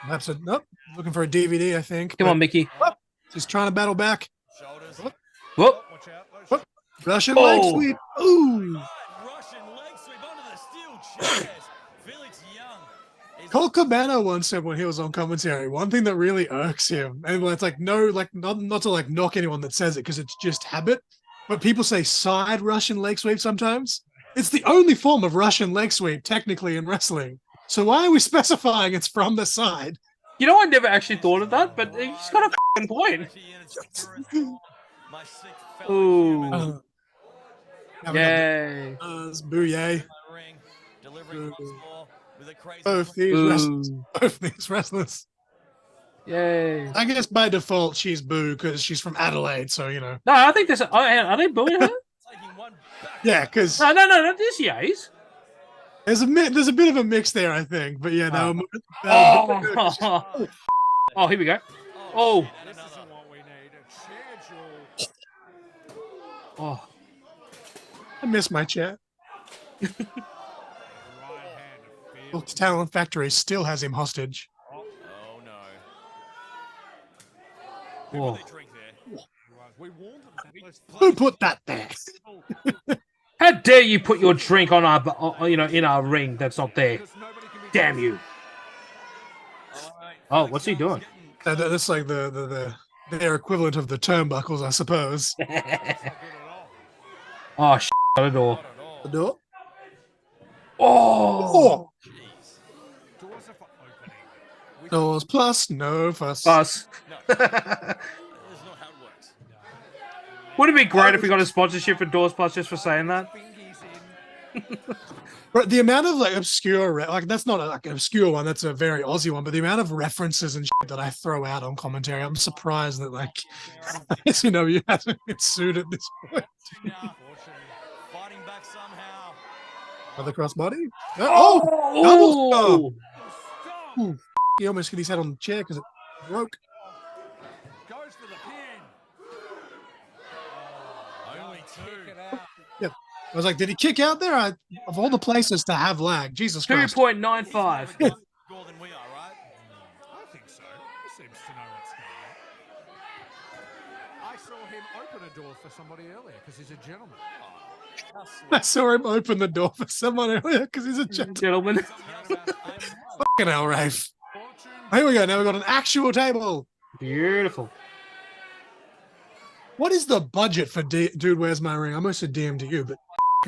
Perhaps nope. Looking for a DVD, I think. Come on, Mickey. She's trying to battle back. Shoulders. Whoop. Watch out. Those Russian Oh. leg sweep. Ooh. Russian leg sweep onto the steel chairs. Felix Young. is- Colt Cabana once said when he was on commentary, one thing that really irks him, and it's like no, like not to like knock anyone that says it because it's just habit, but people say side Russian leg sweep sometimes. It's the only form of Russian leg sweep technically in wrestling. So why are we specifying it's from the side? You know, I never actually thought of that, but he's got a fucking point. My sick fellow Ooh. human. Now we got Yay. the booyah. My ring, delivering once more with a crazy Both swing. these wrestlers. Ooh. Both these wrestlers. Yay. I guess by default she's boo because she's from Adelaide, so you know. No, I think there's. Are they booing her? Taking one back. Yeah, because No. This yays. there's a bit of a mix there, I think. But yeah, no. Oh. Oh, here we go. Oh. shit, and This another. isn't what we need. A chair duel. Oh. I miss my chat. Right hand of Well, Felix. Talent Factory still has him hostage. Oh no. Oh. They drink there. We warned them. Let's Who put that there? How dare you put your drink on our, in our ring that's not there? because nobody can be Damn you. All right, Oh, Felix what's he Young's doing? getting- That's like their equivalent of the turnbuckles, I suppose. good at all. Oh, shit. Not at all. Not at all. The door. Oh. Oh, Jeez. Doors are for opening. We doors plus no fuss. Bus. No, that's not how it works. Would it be great if we got a sponsorship for Doors Plus just for saying that? Fingies in. But the amount of like obscure, like that's not like an obscure one. That's a very Aussie one. But the amount of references and shit that I throw out on commentary, I'm surprised that like, you know, you haven't been sued at this point. Now, fighting back somehow. Other crossbody. Oh, double Oh. Ooh, He almost hit his head on the chair because it broke. Goes for the pin. Only two. Yep. I was like, did he kick out there? Of all the places to have lag, Jesus Christ. 2.95. He's never got more than we are, right? I think so. He seems to know what's going on. I saw him open a door for somebody earlier because he's a gentleman. Oh, how sweet. I saw him open the door for someone earlier because he's a Gentlemen. fucking hell, Rafe. Here we go. Now we've got an actual table. Beautiful. What is the budget for Dude, Where's My Ring? I almost said DMDU, but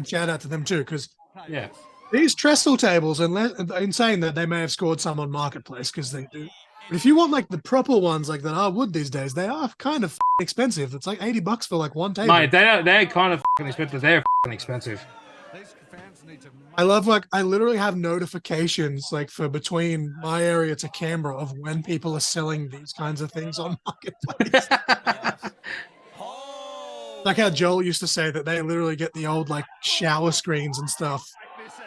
shout out to them too, because Yeah. these trestle tables, insane that they may have scored some on Marketplace, because they do. But if you want like the proper ones like that are wood these days, they are kind of expensive. It's like $80 for like one table. Mate, they're kind of expensive. They're expensive. These fans need to. I love, like, I literally have notifications like for between my area to Canberra of when people are selling these kinds of things on Marketplace. Like how Joel used to say that they literally get the old like shower screens and stuff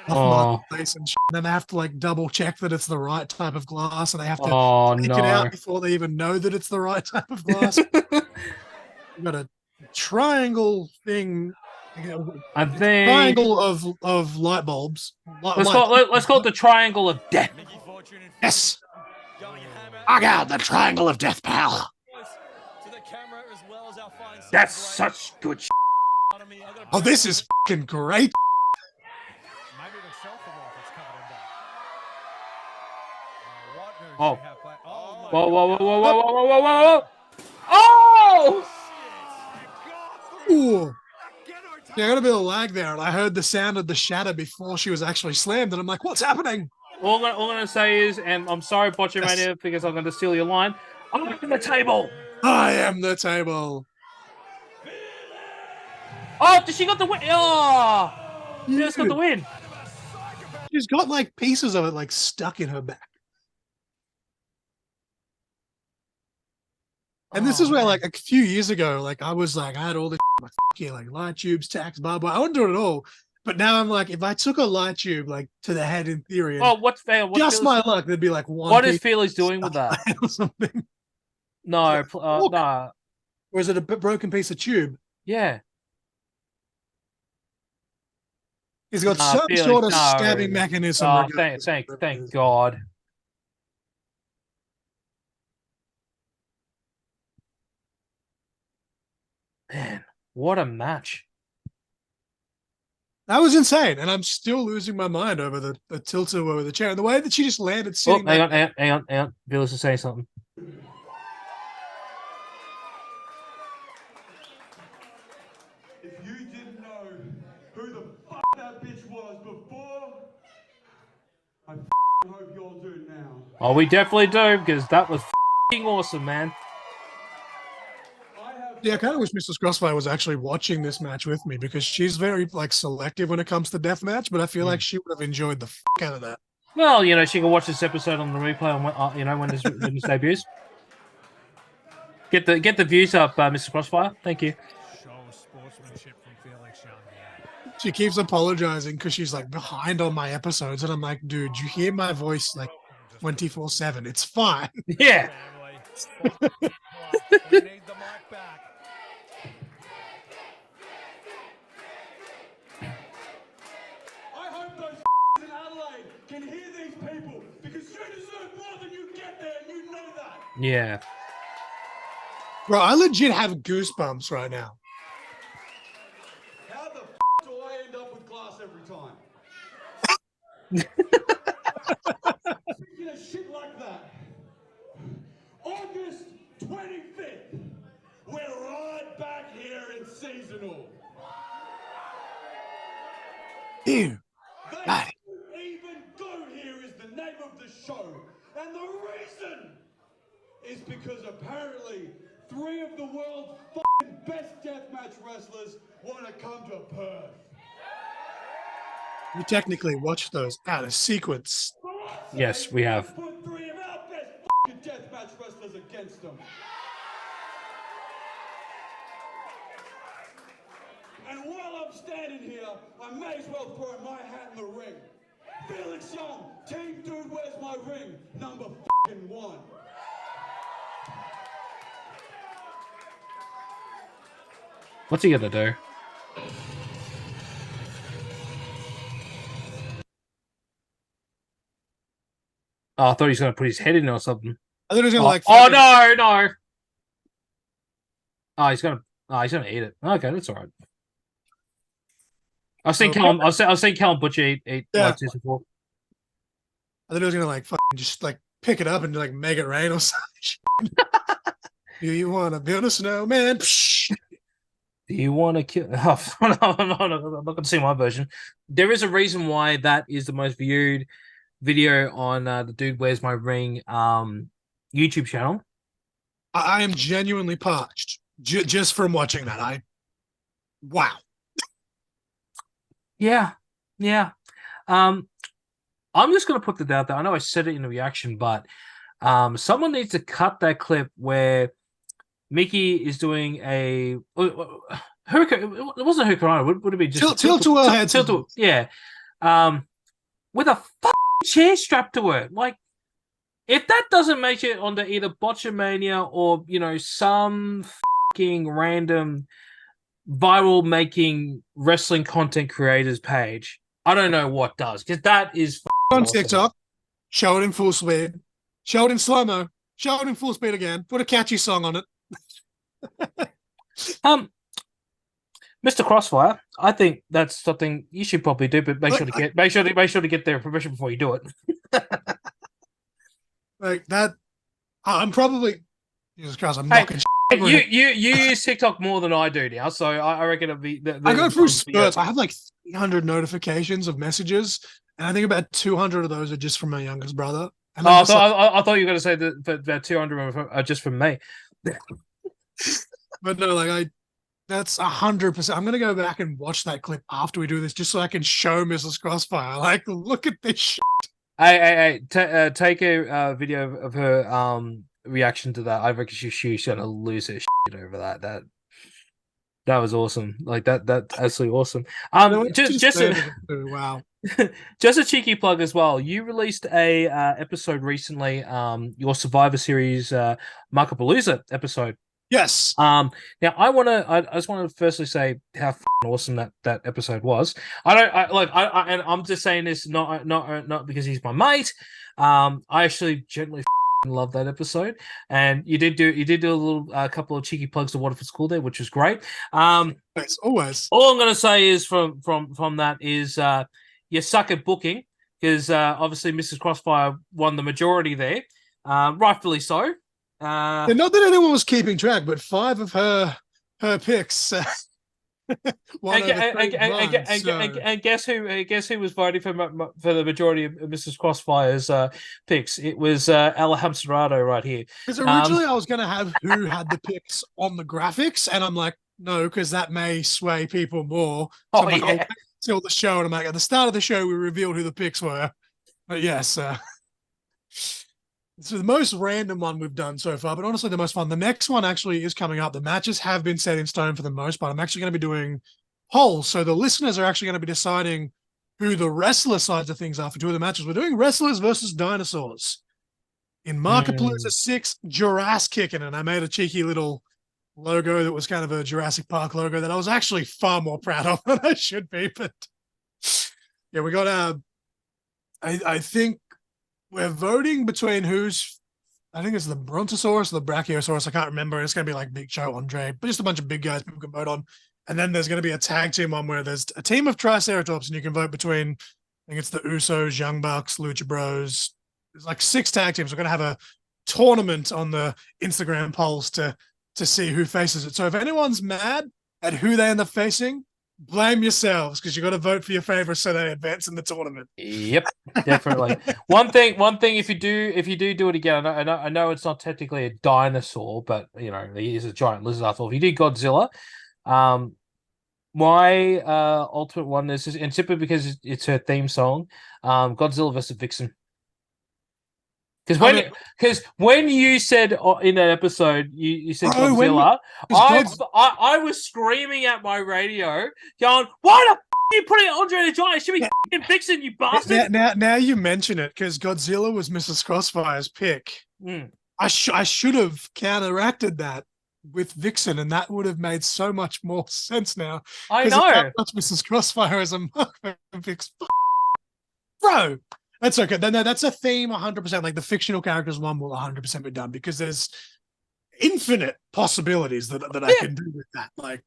off Marketplace and then they have to like double check that it's the right type of glass and they have to take it out before they even know that it's the right type of glass. We've got a triangle thing. I think Triangle of light bulbs. let's call it the triangle of death. Yes. I got the triangle of death, pal. That's such good shit. Oh, this is fucking great. Maybe the self-award that's covered in that. Oh. Oh. Whoa, whoa, whoa, whoa, whoa, whoa, whoa, whoa, whoa. Oh! Ooh. Yeah, I got a bit of lag there, and I heard the sound of the shatter before she was actually slammed, and I'm like, what's happening? All I'm going to say is, and I'm sorry, Botchamania, because I'm going to steal your line. I'm up in the table. I am the table. Oh, she got the win. Oh, she just got the win. She's got like pieces of it like stuck in her back. And this is where, like, a few years ago, like, I was like, I had all this like light tubes, tacks, barbed wire. I wouldn't do it all. But now I'm like, if I took a light tube, like, to the head in theory, Oh, what's fair? just my luck, there'd be like one. What is Felix doing with that? Or something. No, no. Or is it a broken piece of tube? Yeah. He's got some Felix, sort of stabbing mechanism. Oh, thank God. Man, what a match. That was insane. And I'm still losing my mind over the tilt over the chair. And the way that she just landed sitting hang on. Felix is saying something. If you didn't know who the fuck that bitch was before, I hope you all do now. Oh, we definitely do, because that was awesome, man. Yeah, I kind of wish Mrs. Crossfire was actually watching this match with me, because she's very like selective when it comes to deathmatch, but I feel like she would have enjoyed the fuck out of that. Well, you know, she can watch this episode on the replay on you know, when this debuts. Get the views up, Mrs. Crossfire. Thank you. Show of sportsmanship from Felix Young. She keeps apologizing because she's like behind on my episodes, and I'm like, dude, you hear my voice like 24/7. It's fine. Yeah. We need the mic back. I hope those in Adelaide can hear these people, because you deserve more than you get there, and you know that. Yeah. Bro, I legit have goosebumps right now. How the do I end up with glass every time? Speaking of shit like that, August 25th, we're right back here in seasonal. Ew. They God. don't even go here is the name of the show. And the reason is because apparently 3 of the world's fucking best deathmatch wrestlers want to come to Perth. You technically watched those out of sequence. Yes, we have. Put 3 of our best fucking deathmatch wrestlers against them. And while I'm standing here, I may as well throw my hat in the ring. Felix Young, Team Dude, Where's My Ring? Number one. What's he gonna do? Oh, I thought he was gonna put his head in or something. I thought he was gonna Oh no! Oh, he's gonna eat it. Okay, that's all right. I've seen Callum Butcher eat like this before. I thought he was gonna like fucking just like pick it up and like make it rain or something. Do you want to build a snowman? Do you want to kill? Oh, no, I'm not going to see my version. There is a reason why that is the most viewed video on the Dude Where's My Ring YouTube channel. I am genuinely parched just from watching that. Wow. Yeah. I'm just going to put that out there. I know I said it in the reaction, but someone needs to cut that clip where Miki is doing a hurricane. It wasn't a hurricane. Would it be just tilt to her head? Yeah. With a fucking chair strapped to her. Like, if that doesn't make it onto either Botchamania or some fucking random viral making wrestling content creators page, I don't know what does, because that is on awesome. TikTok. Show it in full speed. Show it in slow mo. Show it in full speed again. Put a catchy song on it. Mr. Crossfire, I think that's something you should probably do, but make sure to get their permission before you do it. Like that, I'm probably Jesus Christ. I'm knocking. You use TikTok more than I do now, so I reckon it'll be. I go through spurts. I have like 300 notifications of messages, and I think about 200 of those are just from my youngest brother. And I thought you were going to say that about 200 are just from me. But no, like that's 100%. I'm gonna go back and watch that clip after we do this, just so I can show Mrs. Crossfire. Like, look at this shit. Hey, take a video of her reaction to that. I reckon she's gonna lose her shit over that. That was awesome. Like that's absolutely awesome. Wow. Just a cheeky plug as well. You released a episode recently, your Survivor Series Markapalooza episode. Yes. Now I just want to firstly say how awesome that episode was. I'm just saying this not because he's my mate. I actually genuinely love that episode, and you did do a couple of cheeky plugs to What If It's Cool there, which was great. It's always. All I'm gonna say is from that is you suck at booking, because obviously Mrs. Crossfire won the majority there, rightfully so. Not that anyone was keeping track, but 5 of her picks. And guess who was voting for the majority of Mrs. Crossfire's picks? It was Alham Serrato right here. Because originally I was going to have who had the picks on the graphics, and I'm like, no, because that may sway people more. So till the show, and I'm like, at the start of the show, we revealed who the picks were. But yes, it's the most random one we've done so far, but honestly the most fun. The next one actually is coming up. The matches have been set in stone for the most part. I'm actually going to be doing polls, so the listeners are actually going to be deciding who the wrestler sides of things are for 2 of the matches. We're doing wrestlers versus dinosaurs in Markapalooza 6 Jurassic kicking, and I made a cheeky little logo that was kind of a Jurassic Park logo that I was actually far more proud of than I should be. But yeah, we got I think we're voting between I think it's the Brontosaurus or the Brachiosaurus. I can't remember. It's going to be like Big Show, Andre, but just a bunch of big guys people can vote on. And then there's going to be a tag team one where there's a team of Triceratops, and you can vote between, I think it's the Usos, Young Bucks, Lucha Bros. There's like 6 tag teams. We're going to have a tournament on the Instagram polls to see who faces it. So if anyone's mad at who they end up facing, blame yourselves, because you got to vote for your favorites so they advance in the tournament. Yep, definitely. one thing. If you do it again, I know it's not technically a dinosaur, but he is a giant lizard. I thought if you do Godzilla, my ultimate one is, and simply because it's her theme song, Godzilla versus Vixen. Because when you said in that episode, you said Godzilla, I was screaming at my radio, going, "Why the f*** are you putting Andre the Giant? It should be Vixen, you bastard. Now you mention it, because Godzilla was Mrs. Crossfire's pick. Mm. I should have counteracted that with Vixen, and that would have made so much more sense now. I 'Cause know. if that much Mrs. Crossfire as a mark for Vixen. Bro, that's okay. No, that's a theme 100%. Like the fictional characters one will 100% be done, because there's infinite possibilities that I can do with that. Like,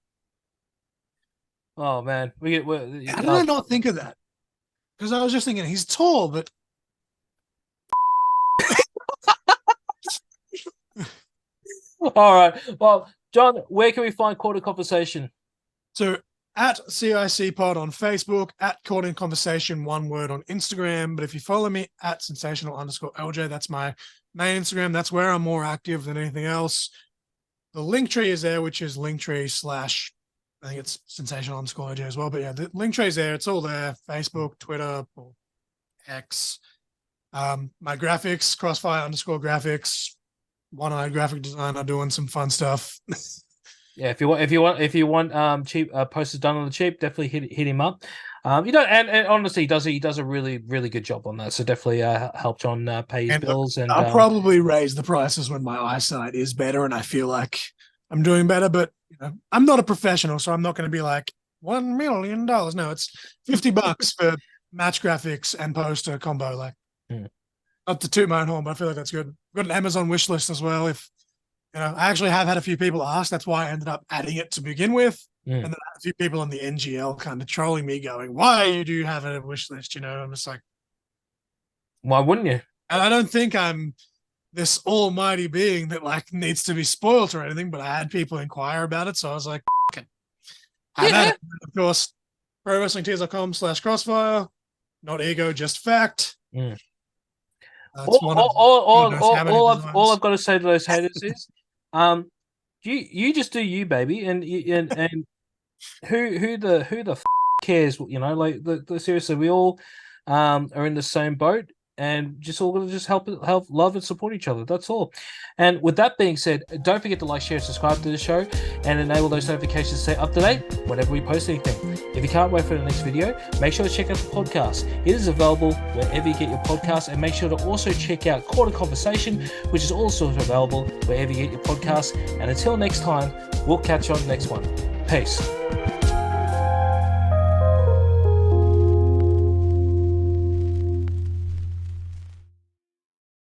Oh man, how did I not think of that? Because I was just thinking he's tall, but all right. Well, John, where can we find Quarter Conversation? so at CIC Pod on Facebook, at Caught in Conversation, one word on Instagram. But if you follow me at sensational_LJ, that's my main Instagram. That's where I'm more active than anything else. The link tree is there, which is linktree/ I think it's sensational_LJ as well. But yeah, the link tree is there. It's all there. Facebook, Twitter, or X. My graphics, Crossfire_graphics, one-eyed graphic designer doing some fun stuff. Yeah, if you want cheap posters done on the cheap, definitely hit him up. And honestly, he does a really good job on that. So definitely help John pay his bills. And I'll probably raise the prices when my eyesight is better and I feel like I'm doing better. But I'm not a professional, so I'm not going to be like $1 million. No, it's $50 for match graphics and poster combo. Like, not to toot my own horn, but I feel like that's good. I've got an Amazon wish list as well. If I actually have had a few people ask. That's why I ended up adding it to begin with. And then I had a few people on the NGL kind of trolling me, going, "Why do you have a wish list?" I'm just like, why wouldn't you? and I don't think I'm this almighty being that like needs to be spoiled or anything, but I had people inquire about it, so I was like, "Okay." Of course, prowrestlingtees.com/crossfire. Not ego, just fact. All I've got to say to those haters is, you just do you, baby, and who the cares? Like seriously, we all are in the same boat, and just all gonna just help love and support each other. That's all. And with that being said, don't forget to like, share, subscribe to the show, and enable those notifications to stay up to date whenever we post anything. If you can't wait for the next video, make sure to check out the podcast. It is available wherever you get your podcasts, and make sure to also check out Quarter Conversation, which is also available wherever you get your podcasts. And until next time, we'll catch you on the next one. Peace.